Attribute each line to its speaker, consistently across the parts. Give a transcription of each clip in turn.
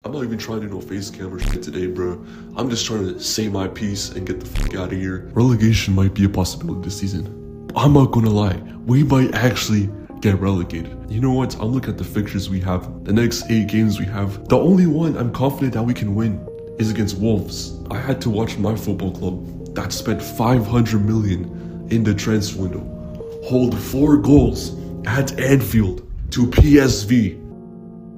Speaker 1: I'm not even trying to do no face camera shit today, bro. I'm just trying to say my piece and get the fuck out of here. Relegation might be a possibility this season. I'm not gonna lie, we might actually get relegated. You know what? I'm looking at the fixtures we have, the next 8 games we have. The only one I'm confident that we can win is against Wolves. I had to watch my football club that spent 500 million in the transfer window hold 4 goals at Anfield to PSV.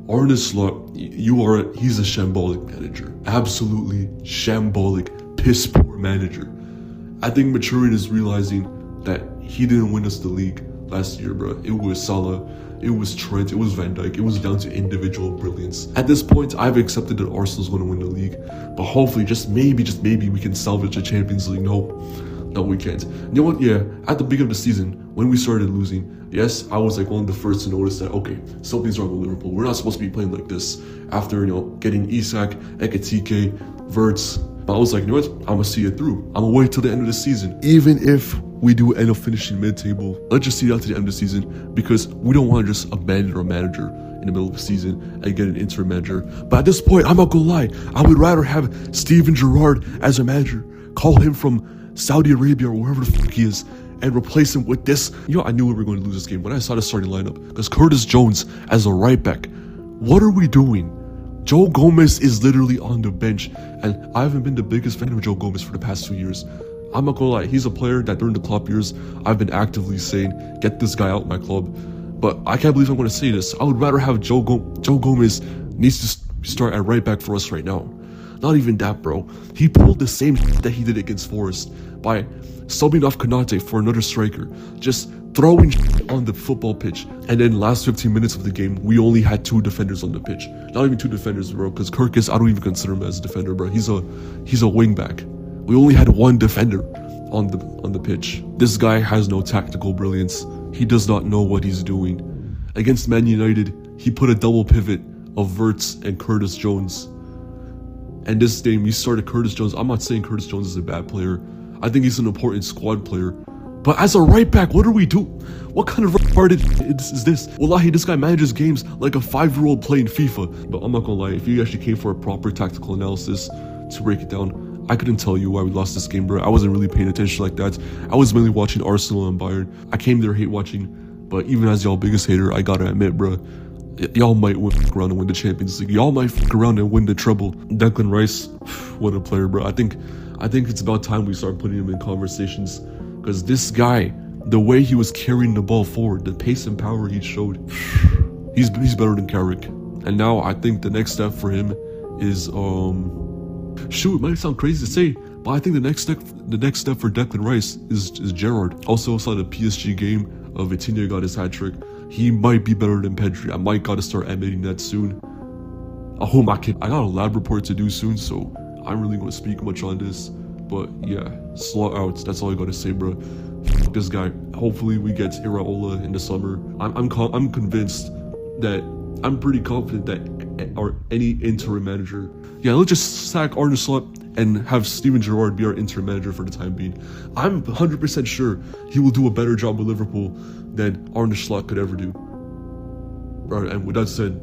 Speaker 1: Arne, he's a shambolic manager. Absolutely shambolic, piss poor manager. I think Maturin is realizing that he didn't win us the league last year, bro. It was Salah, it was Trent, it was Van Dijk. It was down to individual brilliance. At this point, I've accepted that Arsenal's going to win the league, but hopefully, just maybe we can salvage the Champions League. No, we can't. You know what? Yeah, at the beginning of the season, when we started losing, yes, I was like one of the first to notice that, okay, something's wrong with Liverpool. We're not supposed to be playing like this after, getting Isak, Ekitike, Verts. But I was like, you know what? I'm gonna see it through. I'm gonna wait till the end of the season. Even if we do end up finishing mid-table, let's just see it out to the end of the season, because we don't want to just abandon our manager in the middle of the season and get an interim manager. But at this point, I'm not gonna lie, I would rather have Steven Gerrard as a manager, call him from Saudi Arabia or wherever the fuck he is, and replace him with this. I knew we were going to lose this game when I saw the starting lineup, because Curtis Jones as a right back. What are we doing? Joe Gomez is literally on the bench, and I haven't been the biggest fan of Joe Gomez for the past 2 years. I'm not gonna lie, he's a player that during the club years, I've been actively saying, get this guy out my club. But I can't believe I'm gonna say this. I would rather have Joe Gomez needs to start at right back for us right now. Not even that, bro. He pulled the same that he did against Forest by subbing off Konate for another striker, just throwing on the football pitch. And then last 15 minutes of the game, we only had 2 defenders on the pitch. Not even 2 defenders, bro, because Kirkus, I don't even consider him as a defender, bro. He's a wing back. We only had 1 defender on the pitch. This guy has no tactical brilliance. He does not know what he's doing. Against Man United, he put a double pivot of Verts and Curtis Jones. And this game, he started Curtis Jones. I'm not saying Curtis Jones is a bad player. I think he's an important squad player. But as a right back, what do we do? What kind of retarded is this? Wallahi, this guy manages games like a 5-year-old playing FIFA. But I'm not gonna lie, if you actually came for a proper tactical analysis to break it down, I couldn't tell you why we lost this game, bro. I wasn't really paying attention like that. I was mainly watching Arsenal and Bayern. I came there hate watching, but even as y'all biggest hater, I gotta admit, bro, y'all might fuck around and win the Champions League. Y'all might fuck around and win the treble. Declan Rice, what a player, bro. I think it's about time we start putting him in conversations, because this guy, the way he was carrying the ball forward, the pace and power he showed, he's better than Carrick. And now I think the next step for him is shoot, it might sound crazy to say, but I think the next step for Declan Rice is Gerrard. Also saw the PSG game of Vitinha got his hat trick. He might be better than Pedri. I might gotta start admitting that soon. I got a lab report to do soon, so I'm really gonna speak much on this. But yeah, slot out. That's all I gotta say, bro. F this guy. Hopefully we get Iraola in the summer. I'm convinced that I'm pretty confident that any interim manager. Yeah, let's just sack Arne Slot and have Steven Gerrard be our interim manager for the time being. I'm 100% sure he will do a better job with Liverpool than Arne Slot could ever do. Alright, and with that said,